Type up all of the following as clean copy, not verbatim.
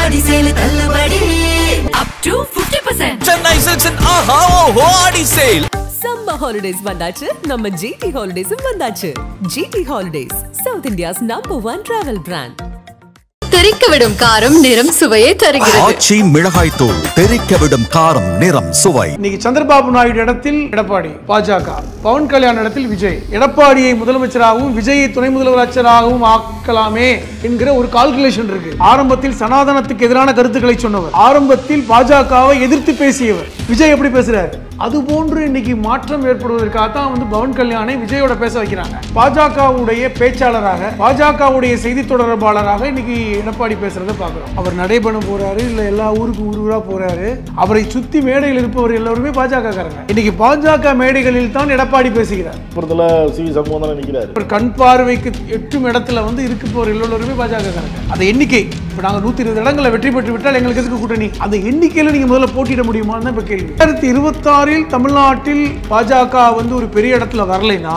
ஆடி sale தள்ளுபடி up to 50%. Chennai Silks and Aha Oho Adi Sale. Summer holidays vandachu, நம்ம GT Holidays vandachu. GT Holidays, South India's #1 travel brand. தெரிக்கவிடும் காரம் நிறம் சுவையை தருகிறது. ஆச்சி மிளகாய் தூள் தெரிக்கவிடும் காரம் நிறம் சுவை. இன்னைக்கு சந்திரபாபு நாயுடு இடத்தில் எடப்பாடி பாஜக, பவன் கல்யாண் இடத்தில் விஜய். எடப்பாடியை முதலமைச்சராகவும் விஜயை துணை முதலமைச்சராகவும் ஆக்கலாமே என்கிற ஒரு கால்குலேஷன் இருக்கு. ஆரம்பத்தில் சனாதனத்துக்கு எதிரான கருத்துக்களை சொன்னவர், ஆரம்பத்தில் பாஜகவை எதிர்த்து பேசியவர். விஜய் எப்படி பேசுறாரு? அது போன்று இன்னைக்கு மாற்றம் ஏற்படுவதற்காக தான் பவன் கல்யாணை விஜயோட பேச வைக்கிறாங்க. பாஜகவுடைய பேச்சாளராக, பாஜகவுடைய செய்தி தொடர்பாளராக இன்னைக்கு எடப்பாடி பேசுறதை பார்க்கிறோம். அவர் நடைபெற போறாரு, இல்ல எல்லா ஊருக்கும் ஊரா போறாரு. அவரை சுத்தி மேடையில் இருப்பவர் எல்லாருமே பாஜக காரங்க. இன்னைக்கு பாஜக மேடைகளில் தான் எடப்பாடி பேசுகிறார். கண் பார்வைக்கு எட்டும் இடத்துல இருக்க போற எல்லாருமே பாஜக காரங்க. அந்த எண்ணிக்கை இப்ப நாங்க 120 இடங்களை வெற்றி பெற்று விட்டால் எங்களுக்கு எதுக்கு கூட்டணி? அந்த எண்ணிக்கையில நீங்க முதல்ல போட்டியிட முடியுமான்னு இப்ப கேள்வி. 2026 தமிழ்நாட்டில் பாஜக ஒரு பெரிய இடத்துல வரலைன்னா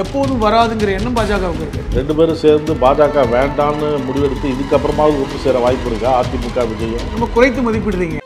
எப்போதும் வராதுங்கிற எண்ணம் பாஜகவுக்கு இருக்கு. ரெண்டு பேரும் சேர்ந்து பாஜக வேண்டான்னு முடிவெடுத்து இதுக்கப்புறமாவது ஒன்று சேர வாய்ப்பு இருக்கா? அதிமுக விஜயம் நம்ம குறைத்து மதிப்பிடுறீங்க.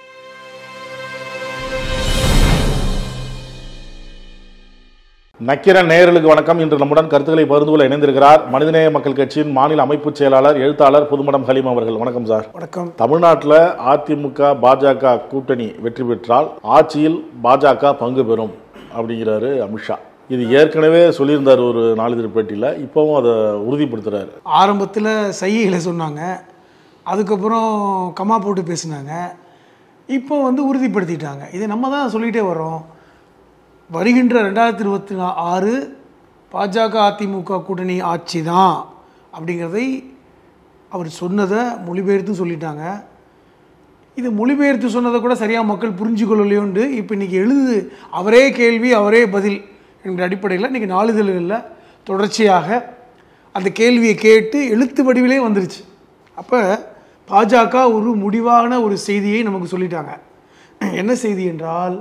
நக்கிர நேயர்களுக்கு வணக்கம். இன்று நம்முடன் கருத்துக்களை பகிர்ந்து கொள்ள இணைந்திருக்கிறார் மனிதநேய மக்கள் கட்சியின் மாநில அமைப்பு செயலாளர், எழுத்தாளர் புதுமடம் ஹலீம் அவர்கள். வணக்கம் சார். வணக்கம். தமிழ்நாட்டில் அதிமுக பாஜக கூட்டணி வெற்றி பெற்றால் ஆட்சியில் பாஜக பங்கு பெறும் அப்படிங்கிறாரு அமித்ஷா. இது ஏற்கனவே சொல்லியிருந்தார் ஒரு நாளிதழ் பேட்டியில், இப்போவும் அதை உறுதிப்படுத்துறாரு. ஆரம்பத்தில் சைகைகளை சொன்னாங்க, அதுக்கப்புறம் கமா போட்டு பேசினாங்க, இப்போ உறுதிப்படுத்திட்டாங்க. இதை நம்ம தான் சொல்லிகிட்டே வரோம். வருகின்ற 2026 பாஜக அதிமுக கூட்டணி ஆட்சி தான் அப்படிங்கிறதை அவர் சொன்னதை மொழிபெயர்த்து சொல்லிட்டாங்க. இது மொழிபெயர்த்து சொன்னதை கூட சரியாக மக்கள் புரிஞ்சு கொள்ளலையோண்டு இப்போ இன்றைக்கி அவரே கேள்வி அவரே பதில் என்கிற அடிப்படையில் இன்றைக்கி நாளிதழ்களில் தொடர்ச்சியாக அந்த கேள்வியை கேட்டு எழுத்து வடிவிலே வந்துருச்சு. அப்போ பாஜக ஒரு முடிவான ஒரு செய்தியை நமக்கு சொல்லிட்டாங்க. என்ன செய்தி என்றால்,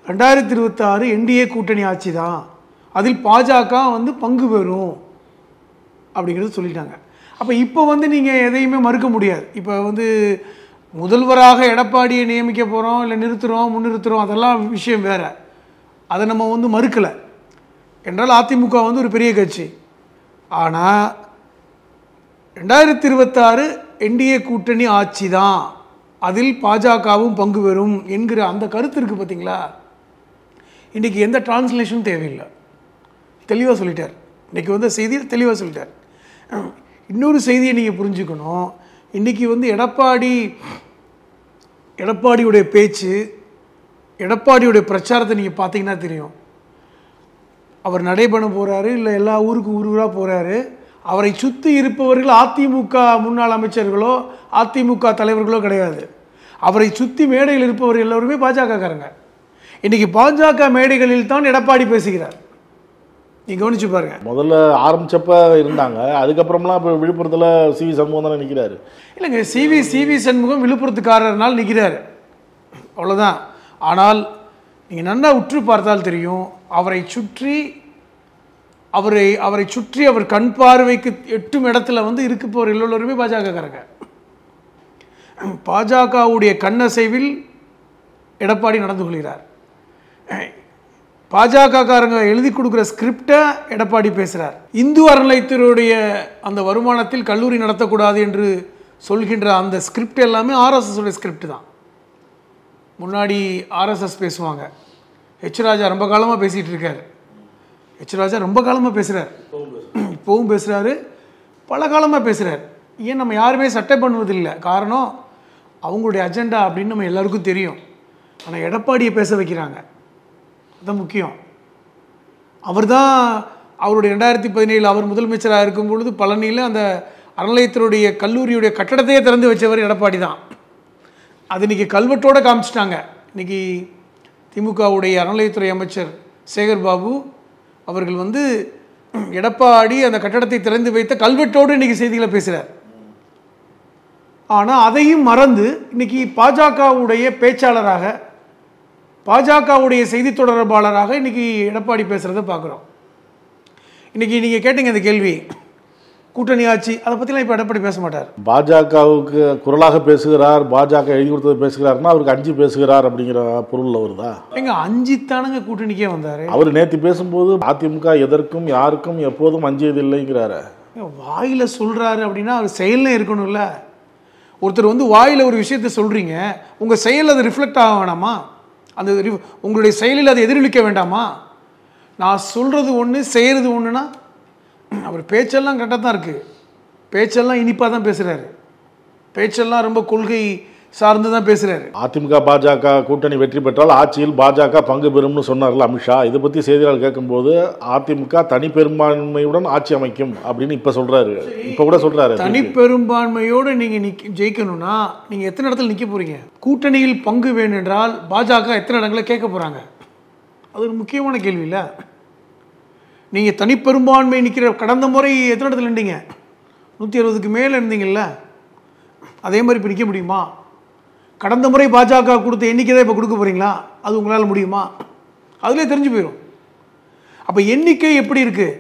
2026 என்டிஏ கூட்டணி ஆட்சி தான், அதில் பாஜக பங்கு பெறும் அப்படிங்கிறது சொல்லிட்டாங்க. அப்போ இப்போ நீங்கள் எதையுமே மறுக்க முடியாது. இப்போ முதல்வராக எடப்பாடியை நியமிக்க போகிறோம், இல்லை நிறுத்துகிறோம், முன்னிறுத்துகிறோம், அதெல்லாம் விஷயம் வேறு. அதை நம்ம மறுக்கலை என்றால் அதிமுக ஒரு பெரிய கட்சி. ஆனால் 2026 என்டிஏ கூட்டணி ஆட்சி தான், அதில் பாஜகவும் பங்கு பெறும் என்கிற அந்த கருத்து இருக்குது பார்த்தீங்களா? இன்றைக்கி எந்த டிரான்ஸ்லேஷனும் தேவையில்லை, தெளிவாக சொல்லிட்டார். இன்றைக்கி செய்தியை தெளிவாக சொல்லிட்டார். இன்னொரு செய்தியை நீங்கள் புரிஞ்சுக்கணும். இன்றைக்கி எடப்பாடியுடைய பேச்சு, எடப்பாடியுடைய பிரச்சாரத்தை நீங்கள் பார்த்தீங்கன்னா தெரியும். அவர் நடைபெற போகிறாரு, இல்லை எல்லா ஊருக்கும் ஊராக போகிறாரு. அவரை சுற்றி இருப்பவர்கள் அதிமுக முன்னாள் அமைச்சர்களோ அதிமுக தலைவர்களோ கிடையாது. அவரை சுற்றி மேடையில் இருப்பவர்கள் எல்லோருமே பாஜக காரங்க. இன்னைக்கு பாஜக மேடைகளில் தான் எடப்பாடி பேசுகிறார். நீங்க கவனிச்சு பாருங்க. முதல்ல ஆரம்பிச்சப்ப இருந்தாங்க, அதுக்கப்புறம்லாம் இப்போ விழுப்புரத்தில் சிவி சண்முகம் தானே நிற்கிறாரு. இல்லைங்க, சிவி சண்முகம் விழுப்புரத்துக்காரர்னால் நிற்கிறாரு, அவ்வளோதான். ஆனால் நீங்கள் நல்லா உற்று பார்த்தால் தெரியும், அவரை சுற்றி அவர் கண் பார்வைக்கு எட்டும் இடத்துல இருக்க போகிற எல்லோருமே பாஜக காரங்க. பாஜகவுடைய கண்ணசைவில் எடப்பாடி நடந்து கொள்கிறார். பாஜக காரங்க எழுதி கொடுக்குற ஸ்கிரிப்டை எடப்பாடி பேசுகிறார். இந்து அறநிலையத்துறையுடைய அந்த வருமானத்தில் கல்லூரி நடத்தக்கூடாது என்று சொல்கின்ற அந்த ஸ்கிரிப்ட் எல்லாமே ஆர்எஸ்எஸ் உடைய ஸ்கிரிப்ட் தான். முன்னாடி ஆர்எஸ்எஸ் பேசுவாங்க, ஹெச் ராஜா ரொம்ப காலமாக பேசிகிட்டு இருக்கார். ஹெச் ராஜா ரொம்ப காலமாக பேசுகிறார், இப்போவும் பேசுகிறாரு, பல காலமாக பேசுகிறார். ஏன் நம்ம யாருமே சட்டை பண்ணுவதில்லை, காரணம் அவங்களுடைய அஜெண்டா அப்படின்னு நம்ம எல்லாருக்கும் தெரியும். ஆனால் எடப்பாடியை பேச வைக்கிறாங்க, அதுதான் முக்கியம். அவர் தான் அவருடைய 2017 அவர் முதலமைச்சராக இருக்கும் பொழுது பழனியில் அந்த அறநிலையத்தினுடைய கல்லூரியுடைய கட்டடத்தையே திறந்து வச்சவர் எடப்பாடி தான். அது இன்றைக்கி கல்வெட்டோடு காமிச்சிட்டாங்க. இன்றைக்கி திமுகவுடைய அறநிலையத்துறை அமைச்சர் சேகர் பாபு அவர்கள் எடப்பாடி அந்த கட்டடத்தை திறந்து வைத்த கல்வெட்டோடு இன்றைக்கி செய்திகளை பேசுகிறார். ஆனால் அதையும் மறந்து இன்றைக்கி பாஜகவுடைய பேச்சாளராக, பாஜகவுடைய செய்தி தொடர்பாளராக இன்றைக்கி எடப்பாடி பேசுகிறத பார்க்குறோம். இன்றைக்கி நீங்கள் கேட்டீங்க இந்த கேள்வி, கூட்டணி ஆட்சி அதை பற்றிலாம் இப்போ எடப்பாடி பேச மாட்டார். பாஜகவுக்கு குரலாக பேசுகிறார், பாஜக எழுதி கொடுத்தது பேசுகிறார்னா அவருக்கு அஞ்சு பேசுகிறார் அப்படிங்கிற பொருள் வருதா? எங்க அஞ்சித்தானுங்க கூட்டணிக்கே வந்தார். அவர் நேற்று பேசும்போது அதிமுக எதற்கும் யாருக்கும் எப்போதும் அஞ்சியது இல்லைங்கிறாரு. வாயில் சொல்கிறாரு அப்படின்னா அவர் செயலில் இருக்கணும்ல. ஒருத்தர் வந்து வாயில் ஒரு விஷயத்த சொல்கிறீங்க, உங்கள் செயல் அது ரிஃப்ளெக்ட் ஆக வேணாமா? அந்த உங்களுடைய செயலில் அதை எதிரொலிக்க வேண்டாமா? நான் சொல்கிறது ஒன்று செய்கிறது ஒன்றுனா அவர் பேச்செல்லாம் கரெக்டாக தான் இருக்குது. பேச்செல்லாம் இனிப்பாக தான் பேசுகிறாரு. பேச்செல்லாம் ரொம்ப கொள்கை சார்ந்து தான் பேசுகிறாரு. அதிமுக பாஜக கூட்டணி வெற்றி பெற்றால் ஆட்சியில் பாஜக பங்கு பெறும்னு சொன்னார்ல அமித்ஷா. இதை பற்றி செய்தியாளர் கேட்கும்போது அதிமுக தனி பெரும்பான்மையுடன் ஆட்சி அமைக்கும் அப்படின்னு இப்போ சொல்கிறாரு. இப்போ கூட சொல்கிறாரு தனி பெரும்பான்மையோடு நீங்கள் ஜெயிக்கணும்னா நீங்கள் எத்தனை இடத்துல நிற்க போகிறீங்க? கூட்டணியில் பங்கு வேணும் என்றால் பாஜக எத்தனை இடங்களை கேட்க போகிறாங்க? அது ஒரு முக்கியமான கேள்வி இல்லை. நீங்கள் தனிப்பெரும்பான்மை நிற்கிற கடந்த முறை எத்தனை இடத்துல இருந்தீங்க? 160க்கு மேலே இருந்தீங்கல்ல. அதே மாதிரி இப்போ நிற்க முடியுமா? கடந்த முறை பாஜக கொடுத்த எண்ணிக்கை தான் இப்போ கொடுக்க போகிறீங்களா? அது உங்களால் முடியுமா? அதிலே தெரிஞ்சு போயிடும். அப்போ எண்ணிக்கை எப்படி இருக்குது?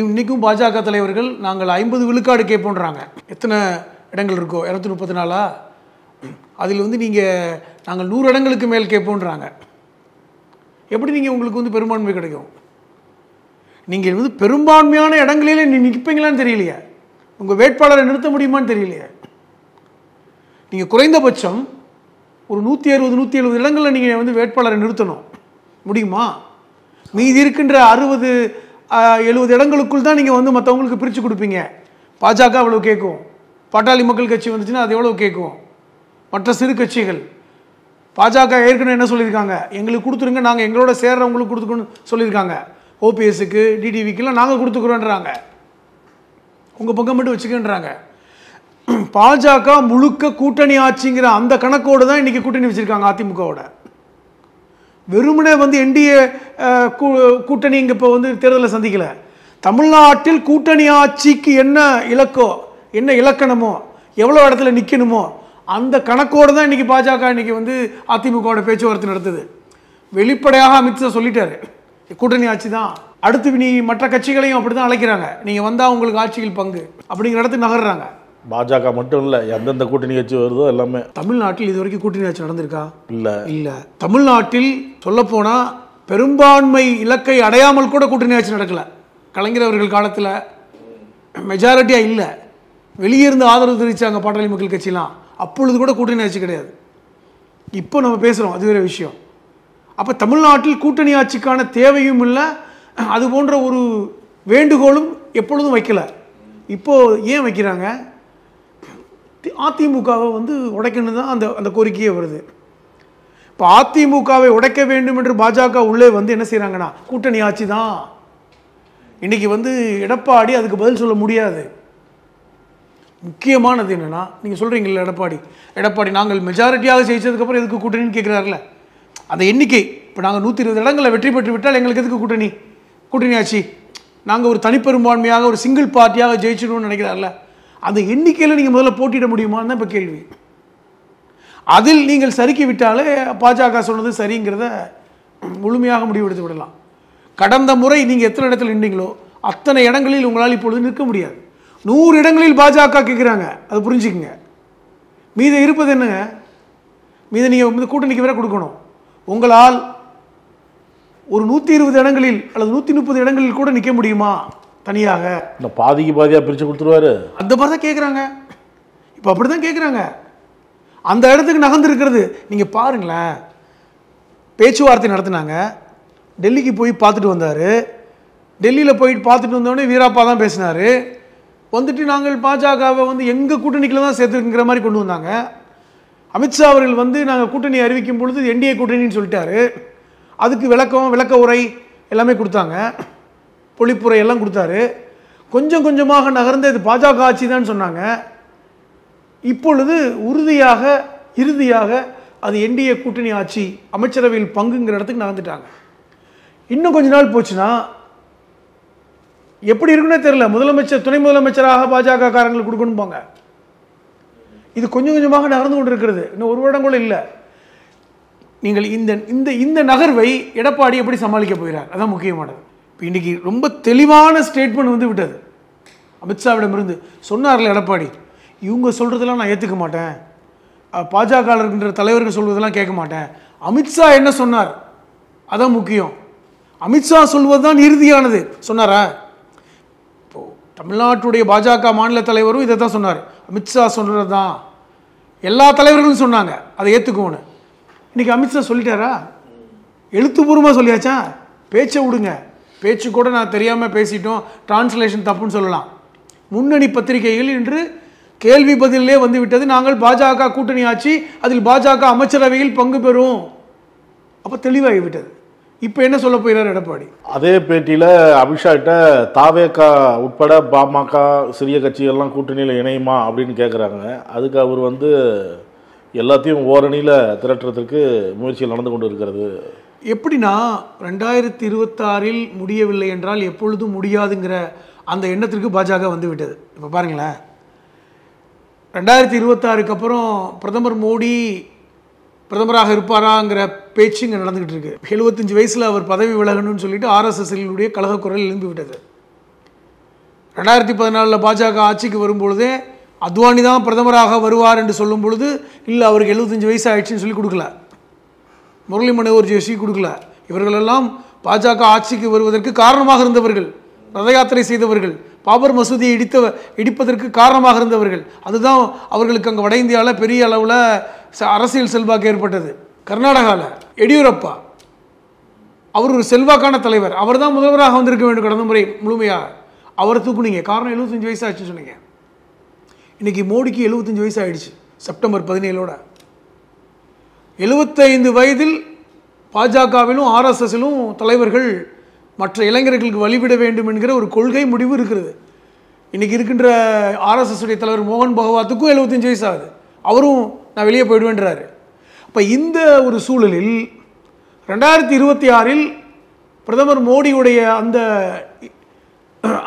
இன்றைக்கும் பாஜக தலைவர்கள் நாங்கள் 50 விழுக்காடு கேட்போன்றாங்க. எத்தனை இடங்கள் இருக்கோ 234 அதில் வந்து நாங்கள் 100 இடங்களுக்கு மேல் கேட்போன்றாங்க. எப்படி நீங்கள் உங்களுக்கு வந்து பெரும்பான்மை கிடைக்கும்? நீங்கள் வந்து பெரும்பான்மையான இடங்களிலே நிற்பீங்களான்னு தெரியலையே. உங்கள் வேட்பாளரை நிறுத்த முடியுமான்னு தெரியலையே. நீங்கள் குறைந்தபட்சம் ஒரு 160 170 இடங்களில் நீங்கள் வந்து வேட்பாளரை நிறுத்தணும். முடியுமா? மீதி இருக்கின்ற 60 70 இடங்களுக்குள் தான் நீங்கள் வந்து மற்றவங்களுக்கு பிரித்து கொடுப்பீங்க. பாஜக அவ்வளோ கேட்கும், பாட்டாளி மக்கள் கட்சி வந்துச்சுன்னா அது எவ்வளோ கேட்கும், மற்ற சிறு கட்சிகள். பாஜக ஏற்கனவே என்ன சொல்லியிருக்காங்க? எங்களுக்கு கொடுத்துருங்க, நாங்கள் எங்களோட சேர்றவங்களுக்கு கொடுத்துக்கணும்னு சொல்லியிருக்காங்க. ஓபிஎஸ்க்கு டிடிவிக்கெல்லாம் நாங்கள் கொடுத்துக்குறோன்றாங்க. உங்கள் பக்கம் மட்டும் வச்சுக்கன்றாங்க. பாஜக முழுக்க கூட்டணி ஆட்சிங்கிற அந்த கணக்கோடு தான் இன்றைக்கி கூட்டணி வச்சுருக்காங்க அதிமுகவோட. வெறுமனே வந்து என்டிஏ கூட்டணி இங்கே இப்போ வந்து தேர்தலை சந்திக்கலை. தமிழ்நாட்டில் கூட்டணி ஆட்சிக்கு என்ன இலக்கோ, என்ன இலக்கணமோ, எவ்வளோ இடத்துல நிற்கணுமோ அந்த கணக்கோடு தான் இன்றைக்கி பாஜக இன்றைக்கி வந்து அதிமுகவோட பேச்சுவார்த்தை நடத்துது. வெளிப்படையாக அமித்ஷா சொல்லிட்டாரு, கூட்டணி ஆட்சி தான். அடுத்து நீ மற்ற கட்சிகளையும் அப்படி தான் அழைக்கிறாங்க. நீங்கள் வந்தால் உங்களுக்கு ஆட்சியில் பங்கு அப்படிங்கிற இடத்துக்கு நகர்றாங்க. பாஜக மட்டும் இல்லை, எந்தெந்த கூட்டணி கட்சி வருதோ எல்லாமே. தமிழ்நாட்டில் இது வரைக்கும் கூட்டணி ஆட்சி நடந்திருக்கா? இல்லை. தமிழ்நாட்டில் சொல்லப்போனால் பெரும்பான்மை இலக்கை அடையாமல் கூட கூட்டணி ஆட்சி நடக்கலை. கலைஞர் அவர்கள் காலத்தில் மெஜாரிட்டியாக இல்லை, வெளியே இருந்து ஆதரவு தெரிவித்தாங்க பாட்டாளி மக்கள் கட்சிலாம். அப்பொழுது கூட கூட்டணி ஆட்சி கிடையாது. இப்போ நம்ம பேசுகிறோம், அது வேறு விஷயம். அப்போ தமிழ்நாட்டில் கூட்டணி ஆட்சிக்கான தேவையும் இல்லை, அது போன்ற ஒரு வேண்டுகோளும் எப்பொழுதும் வைக்கல. இப்போது ஏன் வைக்கிறாங்க? அதிமுகவை வந்து உடைக்கணும் தான் அந்த கோரிக்கையே வருது. இப்போ அதிமுகவை உடைக்க வேண்டும் என்று பாஜக உள்ளே வந்து என்ன செய்கிறாங்கன்னா கூட்டணி ஆட்சி தான். இன்றைக்கி வந்து எடப்பாடி அதுக்கு பதில் சொல்ல முடியாது. முக்கியமானது என்னென்னா, நீங்கள் சொல்கிறீங்களா எடப்பாடி நாங்கள் மெஜாரிட்டியாக ஜெயிச்சதுக்கப்புறம் எதுக்கு கூட்டணின்னு கேட்குறாருல. அந்த எண்ணிக்கை இப்போ நாங்கள் 120 இடங்களில் வெற்றி பெற்று விட்டால் எங்களுக்கு எதுக்கு கூட்டணி ஆட்சி? நாங்கள் ஒரு தனிப்பெரும்பான்மையாக ஒரு சிங்கிள் பார்ட்டியாக ஜெயிச்சிடணும்னு நினைக்கிறார்ல. அந்த எண்ணிக்கையில் நீங்கள் முதல்ல போட்டியிட முடியுமான்னு தான் இப்போ கேள்வி. அதில் நீங்கள் சறுக்கி விட்டாலே பாஜக சொன்னது சரிங்கிறத முழுமையாக முடிவெடுத்து விடலாம். கடந்த முறை நீங்கள் எத்தனை இடத்துல நின்றீங்களோ அத்தனை இடங்களில் உங்களால் இப்பொழுது நிற்க முடியாது. 100 இடங்களில் பாஜக கேட்குறாங்க, அதை புரிஞ்சுக்குங்க. மீது இருப்பது என்னங்க? மீது நீங்கள் கூட்டணிக்கு வேற கொடுக்கணும். உங்களால் ஒரு 120 இடங்களில் அல்லது 130 இடங்களில் கூட நிற்க முடியுமா தனியாக? பாதிக்கு பாதியாக பிரித்து கொடுத்துருவாரு. அந்த மாதிரி தான் கேட்குறாங்க. இப்போ அப்படி தான் கேட்குறாங்க. அந்த இடத்துக்கு நகர்ந்துருக்கிறது நீங்கள் பாருங்களேன். பேச்சுவார்த்தை நடத்தினாங்க, டெல்லிக்கு போய் பார்த்துட்டு வந்தார். டெல்லியில் போயிட்டு பார்த்துட்டு வந்தோடனே வீராப்பா தான் பேசினார். வந்துட்டு நாங்கள் பாஜகவை வந்து எங்கள் கூட்டணிக்குள்ள தான் சேர்த்துக்கிற மாதிரி கொண்டு வந்தாங்க. அமித்ஷா அவர்கள் வந்து நாங்கள் கூட்டணி அறிவிக்கும் பொழுது என்டிஏ கூட்டணின்னு சொல்லிட்டாரு. அதுக்கு விளக்க உரை எல்லாமே கொடுத்தாங்க, பொழிப்புரை எல்லாம் கொடுத்தாரு. கொஞ்சம் கொஞ்சமாக நகர்ந்து இது பாஜக ஆட்சி தான் சொன்னாங்க. இப்பொழுது இறுதியாக அது என்டிஏ கூட்டணி ஆட்சி, அமைச்சரவையில் பங்குங்கிற இடத்துக்கு நகர்ந்துட்டாங்க. இன்னும் கொஞ்ச நாள் போச்சுன்னா எப்படி இருக்குன்னே தெரியல. முதலமைச்சர் துணை முதலமைச்சராக பாஜக காரங்களுக்கு கொடுக்கணும்பாங்க. இது கொஞ்சம் கொஞ்சமாக நகர்ந்து கொண்டு இருக்கிறது. இன்னும் ஒரு வருடம் கூட இல்லை. நீங்கள் இந்த நகர்வை எடப்பாடி எப்படி சமாளிக்க போகிறார்? அதான் முக்கியமானது. இப்போ இன்றைக்கி ரொம்ப தெளிவான ஸ்டேட்மெண்ட் வந்து விட்டது. அமித்ஷாவிடமிருந்து. சொன்னார்ல எடப்பாடி, இவங்க சொல்கிறதெல்லாம் நான் ஏற்றுக்க மாட்டேன், பாஜக இருக்கின்ற தலைவர்கள் சொல்வதெல்லாம் கேட்க மாட்டேன், அமித்ஷா என்ன சொன்னார் அதான் முக்கியம், அமித்ஷா சொல்வது தான் இறுதியானது சொன்னாரா? இப்போது தமிழ்நாட்டுடைய பாஜக மாநில தலைவரும் இதை தான் சொன்னார், அமித்ஷா சொல்கிறது தான் எல்லா தலைவர்களும் சொன்னாங்க, அதை ஏற்றுக்கோன்னு. இன்றைக்கி அமித்ஷா சொல்லிட்டாரா? எழுத்துப்பூர்வமாக சொல்லியாச்சா? பேச்சை விடுங்க, பேச்சு கூட நான் தெரியாமல் பேசிட்டோம், டிரான்ஸ்லேஷன் தப்புன்னு சொல்லலாம். முன்னணி பத்திரிகைகள் இன்று கேள்வி பதிலே வந்து விட்டது, நாங்கள் பாஜக கூட்டணி ஆட்சி, அதில் பாஜக அமைச்சரவையில் பங்கு பெறும். அப்போ தெளிவாகிவிட்டது. இப்போ என்ன சொல்ல போகிறார் எடப்பாடி? அதே பேட்டியில் அமித்ஷாட்ட தாவேகா உட்பட பாமக சிறிய கட்சிகள்லாம் கூட்டணியில் இணையுமா அப்படின்னு கேட்குறாங்க. அதுக்கு அவர் வந்து எல்லாத்தையும் ஓரணியில் திரட்டுறதுக்கு முயற்சிகள் நடந்து கொண்டு இருக்கிறது. எப்படின்னா 2026 முடியவில்லை என்றால் எப்பொழுதும் முடியாதுங்கிற அந்த எண்ணத்திற்கு பாஜக வந்து விட்டது. இப்போ பாருங்களேன், 2026க்கு அப்புறம் பிரதமர் மோடி பிரதமராக இருப்பாராங்கிற பேச்சு இங்கே நடந்துகிட்டு இருக்கு. 75 வயசில் அவர் பதவி விலகணும்னு சொல்லிட்டு RSSனுடைய கழக குரல் எழும்பி விட்டது. 2014 பாஜக ஆட்சிக்கு வரும்பொழுதே அத்வானி தான் பிரதமராக வருவார் என்று சொல்லும் பொழுது இல்லை அவருக்கு 75 வயசு ஆயிடுச்சுன்னு சொல்லி கொடுக்கல, முரளி மனோகர் ஜோஷி கொடுக்கல. இவர்களெல்லாம் பாஜக ஆட்சிக்கு வருவதற்கு காரணமாக இருந்தவர்கள், ரத யாத்திரை செய்தவர்கள், பாபர் மசூதியை இடிப்பதற்கு காரணமாக இருந்தவர்கள். அதுதான் அவர்களுக்கு அங்கே வட இந்தியாவில் பெரிய அளவில் அரசியல் செல்வாக்கு ஏற்பட்டது. கர்நாடகாவில் எடியூரப்பா அவர் ஒரு செல்வாக்கான தலைவர், அவர் தான் முதல்வராக வந்திருக்க வேண்டும் கடந்த முறை முழுமையாக. அவரை தூக்குனீங்க, காரணம் 75 வயசு ஆச்சுன்னு சொன்னீங்க. இன்றைக்கி மோடிக்கு 75 வயசு ஆயிடுச்சு செப்டம்பர் 17ஓட. 75 வயதில் பாஜகவிலும் RSSலும் தலைவர்கள் மற்ற இளைஞர்களுக்கு வழிவிட வேண்டும் என்கிற ஒரு கொள்கை முடிவு இருக்கிறது. இன்றைக்கி இருக்கின்ற RSS உடைய தலைவர் மோகன் பகவத்துக்கும் 75 வயசு ஆகுது, அவரும் நான் வெளியே போயிடுவேன்றாரு. அப்போ இந்த ஒரு சூழலில் 2026 பிரதமர் மோடியுடைய அந்த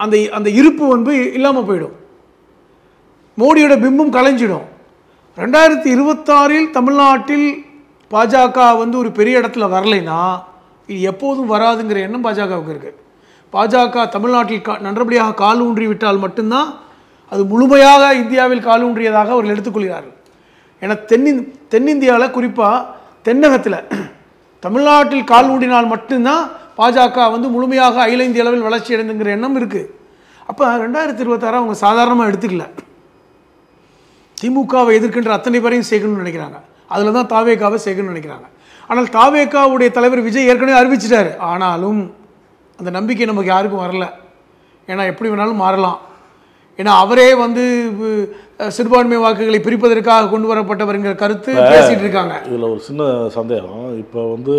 அந்த அந்த இருப்பு வந்து இல்லாமல் போயிடும், மோடியோட பிம்பம் கலைஞ்சிடும். 2026 தமிழ்நாட்டில் பாஜக வந்து ஒரு பெரிய இடத்துல வரலைன்னா இது எப்போதும் வராதுங்கிற எண்ணம் பாஜகவுக்கு இருக்குது. பாஜக தமிழ்நாட்டில் நன்றபடியாக கால் ஊன்றி விட்டால் மட்டும்தான் அது முழுமையாக இந்தியாவில் கால் ஊன்றியதாக அவர்கள் எடுத்துக்கொள்கிறார்கள். ஏன்னா தென்னிந்தியாவில் குறிப்பாக தென்னகத்தில் தமிழ்நாட்டில் கால் ஊன்றினால் மட்டும்தான் பாஜக வந்து முழுமையாக அகில இந்திய அளவில் வளர்ச்சி அடைந்துங்கிற எண்ணம் இருக்குது. அப்போ 2026 அவங்க சாதாரணமாக எடுத்துக்கல. திமுகவை எதிர்க்கின்ற அத்தனை பேரையும் சேர்க்கணும்னு நினைக்கிறாங்க, அதில் தான் தாவேகாவை சேர்க்கணும்னு நினைக்கிறாங்க. ஆனால் தாவேகாவுடைய தலைவர் விஜய் ஏற்கனவே அறிவிச்சிட்டார், ஆனாலும் அந்த நம்பிக்கை நமக்கு யாருக்கும் வரல. ஏன்னா எப்படி வேணாலும் மாறலாம். ஏன்னா அவரே வந்து சிறுபான்மை வாக்குகளை பிரிப்பதற்காக கொண்டு வரப்பட்டவருங்கிற கருத்து பேசிட்டு இருக்காங்க. இதில் ஒரு சின்ன சந்தேகம். இப்போ வந்து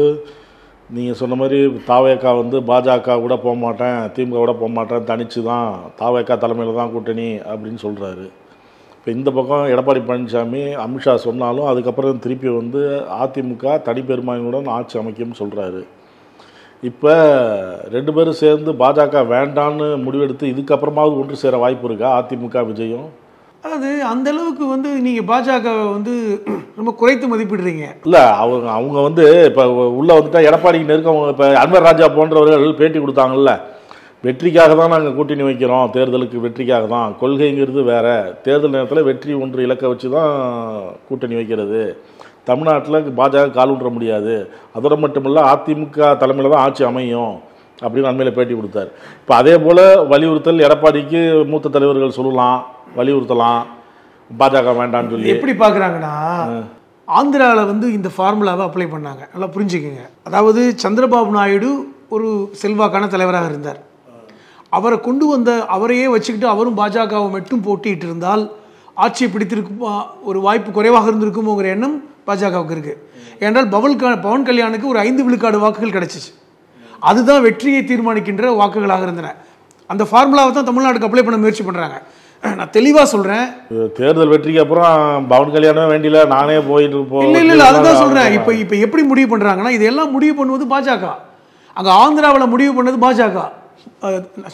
நீங்கள் சொன்ன மாதிரி தாவேகா வந்து பாஜக கூட போக மாட்டேன், திமுக கூட போக மாட்டேன், தனிச்சு தான் தாவேகா தலைமையில் தான் கூட்டணி அப்படின்னு சொல்கிறாரு. இப்போ இந்த பக்கம் எடப்பாடி பழனிசாமி அமித்ஷா சொன்னாலும் அதுக்கப்புறம் திருப்பி வந்து அதிமுக தனிப்பெரும்பான்மையுடன் ஆட்சி அமைக்கும்னு சொல்கிறாரு. இப்போ ரெண்டு பேரும் சேர்ந்து பாஜக வேண்டான்னு முடிவெடுத்து இதுக்கப்புறமாவது ஒன்று சேர வாய்ப்பு இருக்கா அதிமுக விஜயம்? அதாவது அந்த அளவுக்கு வந்து நீங்கள் பாஜகவை வந்து ரொம்ப குறைத்து மதிப்பிடுறீங்க. இல்லை, அவங்க வந்து இப்போ உள்ளே வந்துட்டா எடப்பாடிக்கு நெருக்கம். இப்போ அன்வர் ராஜா போன்றவர்கள் பேட்டி கொடுத்தாங்கல்ல, வெற்றிக்காக தான் நாங்கள் கூட்டணி வைக்கிறோம், தேர்தலுக்கு வெற்றிக்காக தான், கொள்கைங்கிறது வேறு, தேர்தல் நேரத்தில் வெற்றி ஒன்று இலக்கை வச்சு தான் கூட்டணி வைக்கிறது, தமிழ்நாட்டில் பாஜக கால் ஊன்ற முடியாது, அதோட மட்டுமில்ல அதிமுக தலைமையில் தான் ஆட்சி அமையும் அப்படின்னு அண்மையில் பேட்டி கொடுத்தார். இப்போ அதே போல் வலியுறுத்தல் எடப்பாடிக்கு மூத்த தலைவர்கள் சொல்லலாம், வலியுறுத்தலாம் பாஜக வேண்டான்னு சொல்லி. எப்படி பார்க்குறாங்கன்னா, ஆந்திராவில் வந்து இந்த ஃபார்முலாவை அப்ளை பண்ணாங்க, நல்லா புரிஞ்சுக்கோங்க. அதாவது சந்திரபாபு நாயுடு ஒரு செல்வாக்கான தலைவராக இருந்தார், அவரை கொண்டு வந்த அவரையே வச்சுக்கிட்டு அவரும் பாஜகவை மட்டும் போட்டிட்டு இருந்தால் ஆட்சியை பிடித்திருக்கும் ஒரு வாய்ப்பு குறைவாக இருந்திருக்குமோங்கிற எண்ணம் பாஜகவுக்கு இருக்குது. ஏனென்றால் பவன் கல்யாணுக்கு ஒரு 5 விழுக்காடு வாக்குகள் கிடைச்சிச்சு, அதுதான் வெற்றியை தீர்மானிக்கின்ற வாக்குகளாக இருந்தன. அந்த ஃபார்முலாவை தான் தமிழ்நாட்டுக்கு அப்ளை பண்ண முயற்சி பண்ணுறாங்க. நான் தெளிவாக சொல்கிறேன், தேர்தல் வெற்றிக்கு அப்புறம் பவன் கல்யாணம் வேண்டியில நானே போயிட்டு இல்லை அதுதான் சொல்கிறேன். இப்போ எப்படி முடிவு பண்ணுறாங்கன்னா, இதெல்லாம் முடிவு பண்ணுவது பாஜக. அங்கே ஆந்திராவில் முடிவு பண்ணது பாஜக,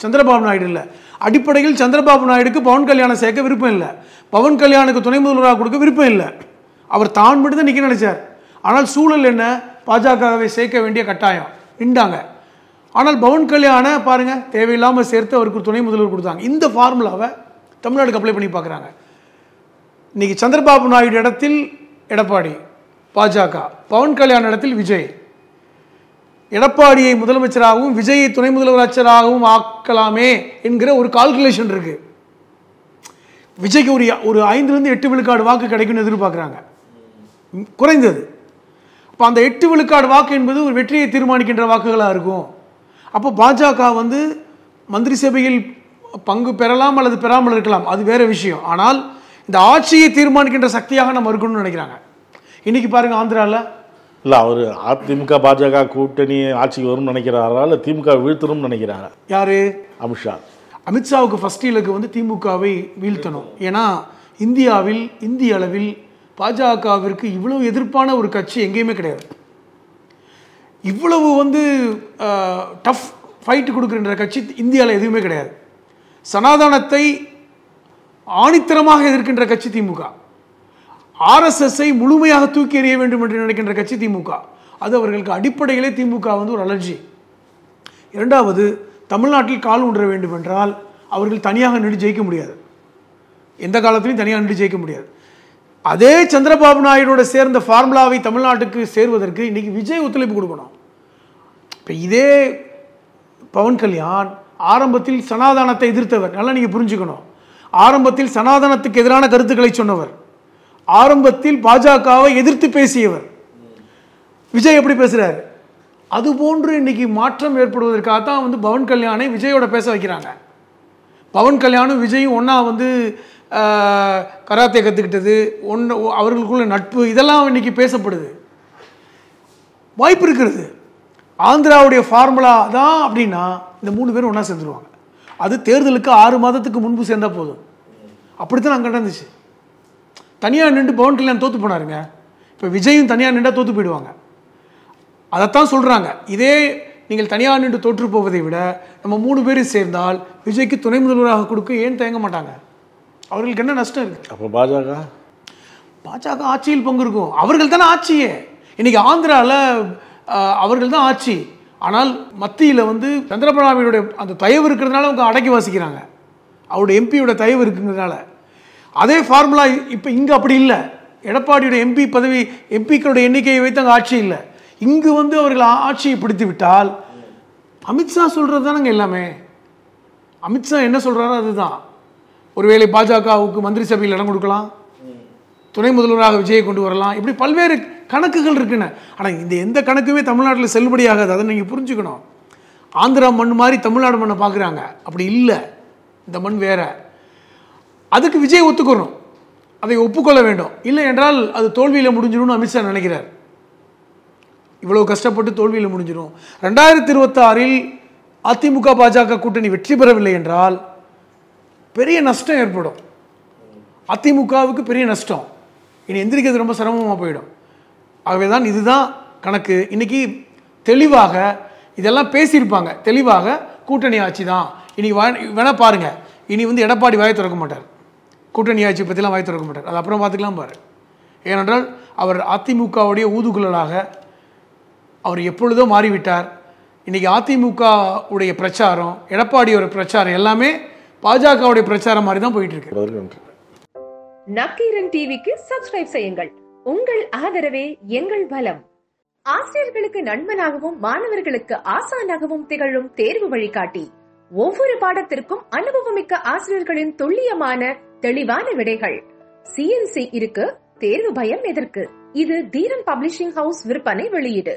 சந்திரபாபு நாயுடு இல்லை. அடிப்படையில் சந்திரபாபு நாயுடுக்கு பவன் கல்யாணம் சேர்க்க விருப்பம் இல்லை, பவன் கல்யாணுக்கு துணை முதல்வராக கொடுக்க விருப்பம் இல்லை, அவர் தான் மட்டும் தான் நிற்க நினைச்சார். ஆனால் சூழல் என்ன, பாஜகவை சேர்க்க வேண்டிய கட்டாயம் நின்றாங்க. ஆனால் பவன் கல்யாண பாருங்க தேவையில்லாமல் சேர்த்து அவருக்கு துணை முதல்வர் கொடுத்தாங்க. இந்த ஃபார்முலாவை தமிழ்நாடுக்கு அப்ளை பண்ணி பார்க்குறாங்க. இன்னைக்கு சந்திரபாபு நாயுடு இடத்தில் எடப்பாடி பாஜக, பவன் கல்யாண் இடத்தில் விஜய். எடப்பாடியை முதலமைச்சராகவும் விஜயை துணை முதலமைச்சராகவும் ஆக்கலாமே என்கிற ஒரு கால்குலேஷன் இருக்கு. விஜய்க்கு ஒரு 5-8 விழுக்காடு வாக்கு கிடைக்கும்னு எதிர்பார்க்குறாங்க, குறைந்தது. அப்போ அந்த 8 விழுக்காடு வாக்கு என்பது ஒரு வெற்றியை தீர்மானிக்கின்ற வாக்குகளாக இருக்கும். அப்போ பாஜக வந்து மந்திரி சபையில் பங்கு பெறலாம் அல்லது பெறாமல் இருக்கலாம், அது வேற விஷயம். ஆனால் இந்த ஆட்சியை தீர்மானிக்கின்ற சக்தியாக நம்ம இருக்கணும்னு நினைக்கிறாங்க. இன்னைக்கு பாருங்க ஆந்திராவில் இல்லை, அவர் அதிமுக பாஜக கூட்டணி ஆட்சிக்கு வரும்னு நினைக்கிறாரா இல்லை திமுக வீழ்த்தணும்னு நினைக்கிறாரா? யாரு? அமித்ஷா. அமித்ஷாவுக்கு ஃபர்ஸ்ட் இலக்கு வந்து திமுகவை வீழ்த்தணும். ஏன்னா இந்திய அளவில் பாஜகவிற்கு இவ்வளவு எதிர்ப்பான ஒரு கட்சி எங்கேயுமே கிடையாது. இவ்வளவு வந்து டஃப் ஃபைட் கொடுக்குற கட்சி இந்தியாவில் எதுவுமே கிடையாது. சனாதனத்தை ஆணித்தரமாக எதிர்க்கின்ற கட்சி திமுக. ஆர்எஸ்எஸ்ஐ முழுமையாக தூக்கி எறிய வேண்டும் என்று நினைக்கின்ற கட்சி திமுக. அது அவர்களுக்கு அடிப்படையிலே திமுக வந்து ஒரு அலர்ஜி. இரண்டாவது, தமிழ்நாட்டில் கால் ஊன்ற வேண்டும் என்றால் அவர்கள் தனியாக நின்று ஜெயிக்க முடியாது, எந்த காலத்திலையும் தனியாக நின்று ஜெயிக்க முடியாது. அதே சந்திரபாபு நாயுடோட சேர்ந்த ஃபார்முலாவை தமிழ்நாட்டுக்கு சேர்வதற்கு இன்னைக்கு விஜய் ஒத்துழைப்பு கொடுக்கணும். இப்போ இதே பவன் கல்யாண் ஆரம்பத்தில் சனாதனத்தை எதிர்த்தவர், நல்லா நீங்கள் புரிஞ்சுக்கணும். ஆரம்பத்தில் சனாதனத்துக்கு எதிரான கருத்துக்களை சொன்னவர், ஆரம்பத்தில் பாஜகவை எதிர்த்து பேசியவர். விஜய் எப்படி பேசுறாரு? அதுபோன்று இன்னைக்கு மாற்றம் ஏற்படுவதற்காக தான் வந்து பவன் கல்யாணை விஜயோட பேச வைக்கிறாங்க. பவன் கல்யாணும் விஜயும் ஒன்றா வந்து கராத்தே கற்றுக்கிட்டது, அவர்களுக்குள்ள நட்பு, இதெல்லாம் இன்னைக்கு பேசப்படுது. வாய்ப்பு இருக்கிறது. ஆந்திராவுடைய ஃபார்முலா தான் அப்படின்னா இந்த 3 பேரும் ஒன்றா சேர்ந்துருவாங்க. அது தேர்தலுக்கு 6 மாதத்துக்கு முன்பு சேர்ந்தால் போதும். அப்படித்தான் அங்கே நடந்துச்சு. தனியாக நின்று பவன் கல்யாண் தோற்று போனாருங்க. இப்போ விஜயும் தனியாக நின்றா தோற்று போயிடுவாங்க. அதைத்தான் சொல்கிறாங்க. இதே நீங்கள் தனியாக நின்று தோற்று போவதை விட நம்ம 3 பேரும் சேர்ந்தால் விஜய்க்கு துணை முதல்வராக கொடுக்க ஏன் தயங்க மாட்டாங்க? அவர்களுக்கு என்ன நஷ்டம் இருக்கு? அப்போ பாஜக ஆட்சியில் பங்கு இருக்கும். அவர்கள் தானே ஆட்சியே. இன்னைக்கு ஆந்திராவில் அவர்கள் தான் ஆட்சி. ஆனால் மத்தியில் வந்து சந்திரபாபு நாயுடைய அந்த தயவு இருக்கிறதுனால அவங்க அடக்கி வாசிக்கிறாங்க. அவருடைய எம்பியோட தயவு இருக்குங்கிறதுனால. அதே ஃபார்முலா இப்போ இங்கே அப்படி இல்லை. எடப்பாடியோட எம்பி பதவி, எம்பிக்களுடைய எண்ணிக்கையை வைத்து அங்கே ஆட்சி இல்லை. இங்கு வந்து அவர்கள் ஆட்சியை பிடித்து விட்டால் அமித்ஷா சொல்கிறது தானங்க எல்லாமே. அமித்ஷா என்ன சொல்கிறாரோ அதுதான். ஒருவேளை பாஜகவுக்கு மந்திரி சபையில் இடம் கொடுக்கலாம், துணை முதல்வராக விஜயை கொண்டு வரலாம், இப்படி பல்வேறு கணக்குகள் இருக்குன்னு. ஆனால் இந்த எந்த கணக்குமே தமிழ்நாட்டில் செல்லுபடியாகாது. அதை நீங்கள் புரிஞ்சுக்கணும். ஆந்திரா மண் மாதிரி தமிழ்நாடு மண்ணை பார்க்குறாங்க. அப்படி இல்லை, இந்த மண் வேற. அதுக்கு விஜய் ஒத்துக்கணும், அதை ஒப்புக்கொள்ள வேண்டும். இல்லை என்றால் அது தோல்வியில் முடிஞ்சிடும்னு அமித்ஷா நினைக்கிறார். இவ்வளவு கஷ்டப்பட்டு தோல்வியில் முடிஞ்சிடும். 2026 அதிமுக பாஜக கூட்டணி வெற்றி பெறவில்லை என்றால் பெரிய நஷ்டம் ஏற்படும். அதிமுகவுக்கு பெரிய நஷ்டம். இனி எந்திரிக்கிறது ரொம்ப சிரமமாக போயிடும். ஆகவே தான் இதுதான் கணக்கு. இன்னைக்கு தெளிவாக இதெல்லாம் பேசியிருப்பாங்க. தெளிவாக கூட்டணி ஆட்சி தான். இன்னைக்கு வேணா பாருங்க, இனி வந்து எடப்பாடி வாயை திறக்க மாட்டார். கூட்டணி ஆட்சி பற்றிலாம் வாய் திறக்க மாட்டார். அது அப்புறம் பார்த்துக்கலாம் பாரு. ஏனென்றால் அவர் அதிமுகவுடைய ஊதுகுழலாக அவர் எப்பொழுதோ மாறிவிட்டார். இன்னைக்கு அதிமுக உடைய பிரச்சாரம், எடப்பாடியோட பிரச்சாரம் எல்லாமே பாஜகவுடைய பிரச்சாரம் மாதிரி தான் போயிட்டு இருக்கு. நக்கீரன் டிவிக்கு சப்ஸ்கிரைப் செய்யுங்கள். உங்கள் ஆதரவே எங்கள் பலம். ஆசிரியர்களுக்கு நண்பனாகவும் மாணவர்களுக்கு ஆசானாகவும் திகழும் தேர்வு வழிகாட்டி. ஒவ்வொரு பாடத்திற்கும் அனுபவமிக்க ஆசிரியர்களின் துல்லியமான தெளிவான விடைகள். CNC இருக்கு, தேர்வு பயம் எதற்கு? இது தீரன் பப்ளிஷிங் ஹவுஸ் விற்பனை வெளியீடு.